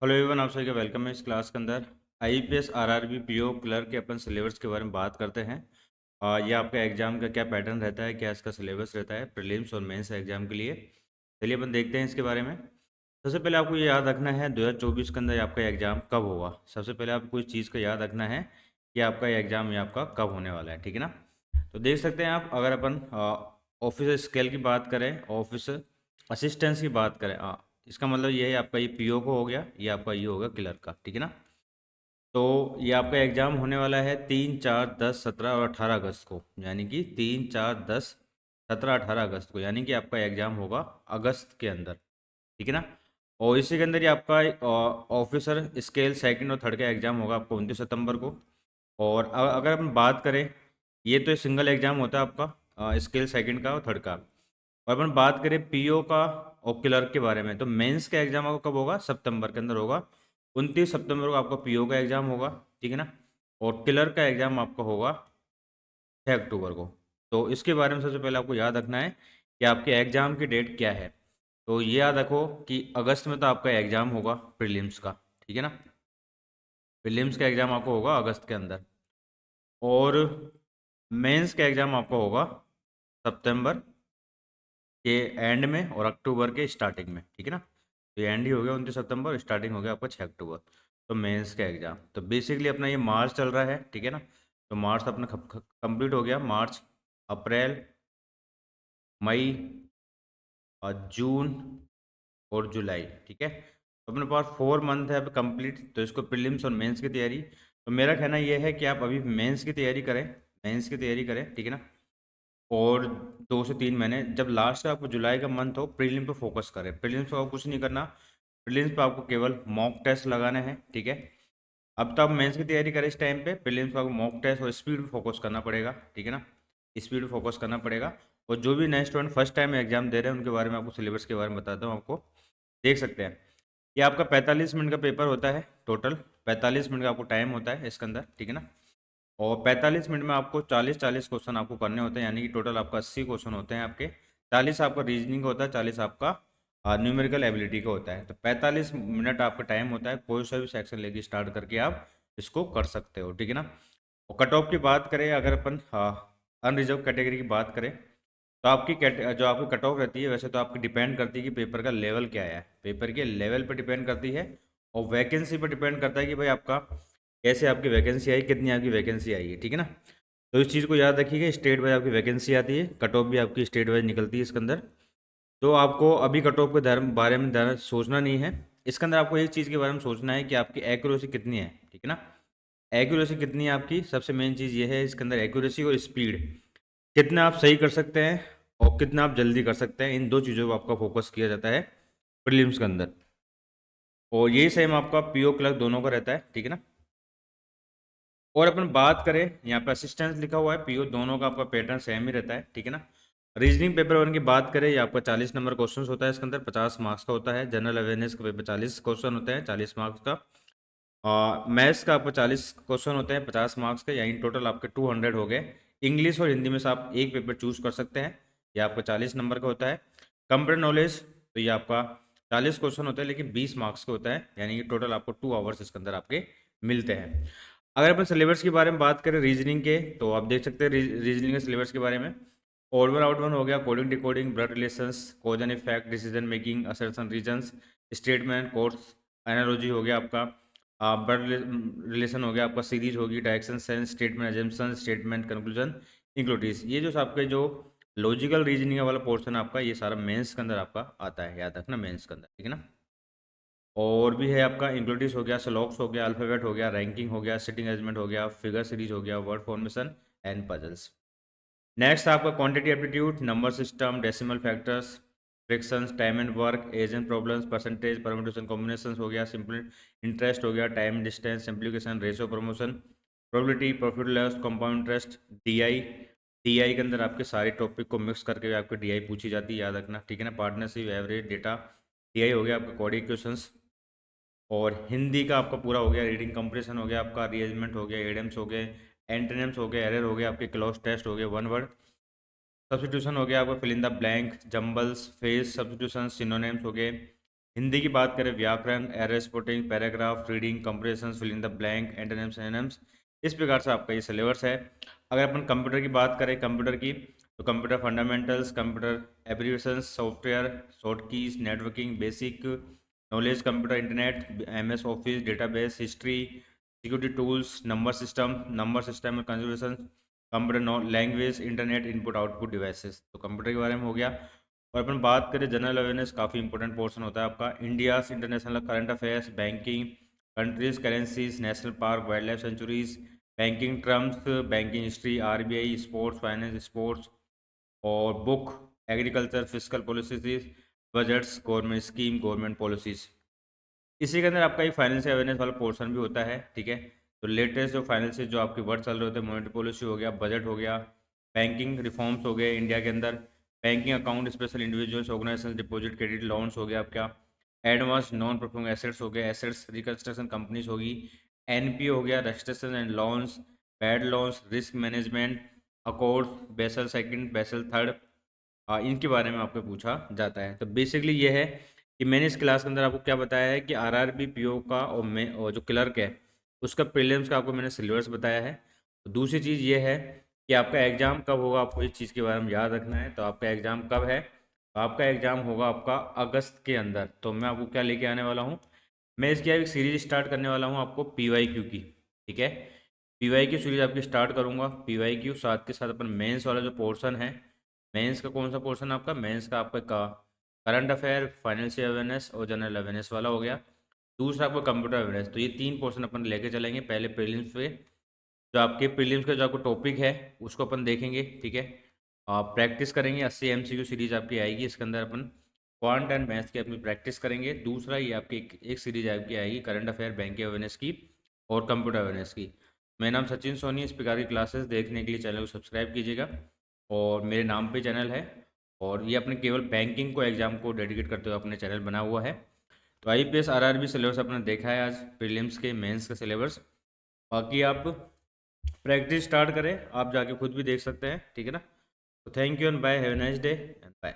Hello everyone, आप सभी का वेलकम है इस क्लास के अंदर। आईपीएस आरआरबी पीओ क्लर्क के अपन सिलेबस के बारे में बात करते हैं। ये आपका एग्जाम का क्या पैटर्न रहता है, क्या इसका सिलेबस रहता है प्रीलिम्स और मेंस एग्जाम के लिए। चलिए अपन देखते हैं इसके बारे में। सबसे पहले आपको ये याद रखना है 2024 के अंदर आपका एग्जाम कब होगा। सबसे पहले आपको इस चीज़ का याद रखना है कि आपका एग्जाम ये आपका कब होने वाला है, ठीक है ना। तो देख सकते हैं आप, अगर अपन ऑफिसर स्केल की बात करें, ऑफिस असिस्टेंस की बात करें, इसका मतलब ये है आपका ये पीओ को हो गया, ये आपका ये होगा क्लर्क का, ठीक है ना। तो ये आपका एग्ज़ाम होने वाला है 3, 4, 10, 17 और 18 अगस्त को, यानी कि 3, 4, 10, 17, 18 अगस्त को, यानी कि आपका एग्ज़ाम होगा अगस्त के अंदर, ठीक है ना। और इसी के अंदर ही आपका ऑफिसर स्केल सेकंड और थर्ड का एग्ज़ाम होगा आपको 29 सितंबर को। और अगर अपन बात करें, ये तो सिंगल एग्ज़ाम होता है आपका स्केल सेकंड का और थर्ड का। और अपन बात करें पीओ का और क्लर्क के बारे में, तो मेंस का एग्जाम आपको कब होगा, सितंबर के अंदर होगा। 29 सितंबर को आपका पीओ का एग्जाम होगा, ठीक है ना। और क्लर्क का एग्जाम आपका होगा 6 अक्टूबर को। तो इसके बारे में सबसे पहले आपको याद रखना है कि आपके एग्जाम की डेट क्या है। तो ये याद रखो कि अगस्त में तो आपका एग्जाम होगा प्रीलिम्स का, ठीक है ना। प्रीलिम्स का एग्जाम आपको होगा अगस्त के अंदर, और मेंस का एग्जाम आपका होगा सितंबर के एंड में और अक्टूबर के स्टार्टिंग में, ठीक है ना। तो ये एंड ही हो गया 29 सितंबर, स्टार्टिंग हो गया आपका 6 अक्टूबर। तो मेंस का एग्ज़ाम तो बेसिकली अपना ये मार्च चल रहा है, ठीक है ना। तो मार्च अपना कंप्लीट हो गया, मार्च, अप्रैल, मई और जून और जुलाई, ठीक है। तो अपने पास 4 मंथ है अब कंप्लीट, तो इसको प्रीलिम्स और मेंस की तैयारी। तो मेरा कहना यह है कि आप अभी मेंस की तैयारी करें, मेंस की तैयारी करें, ठीक है ना। और 2 से 3 महीने जब लास्ट का आपको जुलाई का मंथ हो, प्रीलिम पे फोकस करें। प्रीलिम्स पे आपको कुछ नहीं करना, प्रीलिम्स पे आपको केवल मॉक टेस्ट लगाने हैं, ठीक है। अब तो आप मेंस की तैयारी करें इस टाइम पे, प्रीलिम्स पे आपको मॉक टेस्ट और स्पीड पे फोकस करना पड़ेगा, ठीक है ना। स्पीड पे फोकस करना पड़ेगा। और जो भी नए स्टूडेंट फर्स्ट टाइम एग्जाम दे रहे हैं उनके बारे में आपको सिलेबस के बारे में बताता हूँ आपको। देख सकते हैं ये आपका 45 मिनट का पेपर होता है टोटल। 45 मिनट का आपको टाइम होता है इसके अंदर, ठीक है ना। और 45 मिनट में आपको 40-40 क्वेश्चन आपको करने होते हैं, यानी कि टोटल आपका 80 क्वेश्चन होते हैं आपके। 40 आपका रीजनिंग का होता है, 40 आपका न्यूमेरिकल एबिलिटी का होता है। तो 45 मिनट आपका टाइम होता है, कोई सा भी सेक्शन लेके स्टार्ट करके आप इसको कर सकते हो, ठीक है ना। और कट ऑफ की बात करें, अगर अपन अनरिजर्व कैटेगरी की बात करें, तो आपकी जो आपकी कट ऑफ रहती है, वैसे तो आपकी डिपेंड करती है कि पेपर का लेवल क्या है, पेपर के लेवल पर डिपेंड करती है। और वैकेंसी पर डिपेंड करता है कि भाई आपका कैसे आपकी वैकेंसी आई, कितनी आपकी वैकेंसी आई है, ठीक है ना। तो इस चीज़ को याद रखिएगा, स्टेट वाइज आपकी वैकेंसी आती है, कट ऑफ भी आपकी स्टेट वाइज निकलती है इसके अंदर। तो आपको अभी कट ऑफ के बारे में ज़्यादा सोचना नहीं है। इसके अंदर आपको एक चीज़ के बारे में सोचना है कि आपकी एक्यूरेसी कितनी है, ठीक है ना। एक्यूरेसी कितनी है आपकी, सबसे मेन चीज़ ये है इसके अंदर, एक्यूरेसी और स्पीड, कितना आप सही कर सकते हैं और कितना आप जल्दी कर सकते हैं। इन दो चीज़ों पर आपका फोकस किया जाता है प्रीलिम्स के अंदर। और यही सेम आपका पीओ क्लर्क दोनों का रहता है, ठीक है ना। और अपन बात करें, यहाँ पे असिस्टेंस लिखा हुआ है, पीओ दोनों का आपका पैटर्न सेम ही रहता है, ठीक है ना। रीजनिंग पेपर वन की बात करें, ये आपका 40 नंबर क्वेश्चन होता है, इसके अंदर 50 मार्क्स का होता है। जनरल अवेयरनेस का पेपर 40 क्वेश्चन होते हैं, 40 मार्क्स का। और मैथ्स का आपको 40 क्वेश्चन होते हैं, 50 मार्क्स के, यानी टोटल आपके 200 हो गए। इंग्लिश और हिंदी में से आप एक पेपर चूज कर सकते हैं, ये आपका 40 नंबर का होता है। कंप्यूटर नॉलेज, तो ये आपका 40 क्वेश्चन होता है लेकिन 20 मार्क्स का होता है, यानी कि टोटल आपको 2 आवर्स इसके अंदर आपके मिलते हैं। अगर अपन सिलेबस के बारे में बात करें रीजनिंग के, तो आप देख सकते हैं रीजनिंग के सिलेबस के बारे में। ओड वन आउट वन हो गया, coding decoding, blood relations, cause and effect, decision making, assertion reasons, statement, course analogy हो गया आपका, ब्लड रिलेशन हो गया आपका, सीरीज होगी, direction sense, statement assumption, statement conclusion, includes. ये जो आपके जो लॉजिकल रीजनिंग वाला पोर्शन है आपका, ये सारा मेंस के अंदर आपका आता है, याद रखना मेंस के अंदर, ठीक है ना। और भी है आपका इंक्लूडिस हो गया, स्लॉक्स हो गया, अल्फाबेट हो गया, रैंकिंग हो गया, सिटिंग अरेंजमेंट हो गया, फिगर सीरीज हो गया, word formation and puzzles. Next आपका quantity aptitude, number system, decimal factors, fractions, time and work, age and problems, percentage, permutation combinations हो गया, सिंपल इंटरेस्ट हो गया, time distance, simplification, ratio proportion, probability, profit loss, compound interest, DI. DI के अंदर आपके सारे topic को mix करके आपकी डीआई पूछी जाती है, याद रखना, ठीक है ना। पार्टनरशिप, एवरेज, डेटा, डीआई हो गया आपका कोड इक्वेशंस। और हिंदी का आपका पूरा हो गया, रीडिंग कंप्रेशन हो गया आपका, रीअरेंजमेंट हो गया, एडेम्स हो गए, एंटोनिम्स हो गए, एरर हो गया, आपके क्लॉज टेस्ट हो गए, वन वर्ड सब्स्टिट्यूशन हो गया आपका, fill in the blank, jumbles, face substitution, synonyms हो गए, हिंदी की बात करें, व्याकरण, error spotting, paragraph, reading, comprehension, filling the blank, antonyms, synonyms, इस प्रकार से आपका ये सिलेबस है। अगर अपन कंप्यूटर की बात करें, कंप्यूटर की, तो computer fundamentals, computer abbreviations, software, short keys, networking, basic knowledge, computer, internet, MS office, database, history, security tools, number system conservation, computer language, internet, input output devices, तो कंप्यूटर के बारे में हो गया। और अपन बात करें जनरल अवेयरनेस, काफ़ी इंपॉर्टेंट पोर्शन होता है आपका, India international current affairs, banking, countries currencies, national park, wild life sanctuaries, banking terms, banking history, RBI, sports, finance, sports, और book, agriculture, physical policies, budgets, government scheme, government policies. इसी के अंदर आपका एक financial awareness वाला portion भी होता है, ठीक है। तो लेटेस्ट जो फाइनेंशियल जो आपके वर्ड चल रहे होते हैं, मॉनेटरी पॉलिसी हो गया, बजट हो गया, बैंकिंग रिफॉर्म्स हो गए इंडिया के अंदर, banking account special individuals organisation deposit credit loans हो गया आपका, एडवांस नॉन परफॉर्मिंग एसेट्स हो गए, एसेट्स रिकंस्ट्रक्शन कंपनीज होगी, एनपीओ हो गया, registration and loans, bad loans, risk management, accord, Basel second, Basel third, इनके बारे में आपको पूछा जाता है। तो बेसिकली ये है कि मैंने इस क्लास के अंदर आपको क्या बताया है कि आरआरबी पीओ का और जो क्लर्क है उसका प्रीलिम्स का आपको मैंने सिलेबस बताया है। तो दूसरी चीज़ ये है कि आपका एग्ज़ाम कब होगा, आपको इस चीज़ के बारे में याद रखना है। तो आपका एग्ज़ाम कब है? तो आपका एग्ज़ाम होगा आपका अगस्त के अंदर। तो मैं आपको क्या लेके आने वाला हूँ, मैं इसकी एक सीरीज स्टार्ट करने वाला हूँ आपको पीवाईक्यू की, ठीक है। पीवाईक्यू सीरीज आपकी स्टार्ट करूँगा, पीवाईक्यू साथ के साथ अपन मेंस वाला जो पोर्शन है, मेंस का कौन सा पोर्शन आपका, मेंस का आपका करंट अफेयर, फाइनेंशियल अवेयरनेस और जनरल अवेयरनेस वाला हो गया। दूसरा आपका कंप्यूटर अवेयरनेस। तो ये तीन पोर्शन अपन लेके चलेंगे। पहले प्रीलिम्स पे जो आपके प्रीलिम्स का जो आपको टॉपिक है उसको अपन देखेंगे, ठीक है। आप प्रैक्टिस करेंगे, 80 एमसीक्यू सीरीज आपकी आएगी, इसके अंदर अपन क्वांट एंड मैथ्स की अपनी प्रैक्टिस करेंगे। दूसरा ये आपकी एक सीरीज आपकी आएगी करंट अफेयर, बैंकिंग अवेयरनेस की और कंप्यूटर अवेयरनेस की। मेरा नाम सचिन सोनी। इस प्रकार की क्लासेस देखने के लिए चैनल को सब्सक्राइब कीजिएगा, और मेरे नाम पे चैनल है, और ये अपने केवल बैंकिंग को एग्जाम को डेडिकेट करते हुए अपने चैनल बना हुआ है। तो आईपीएस आरआरबी सिलेबस अपने देखा है आज, प्रीलिम्स के मेंस का सिलेबस। बाकी आप प्रैक्टिस स्टार्ट करें, आप जाके खुद भी देख सकते हैं, ठीक है ना। तो thank you and bye, have a nice day and bye.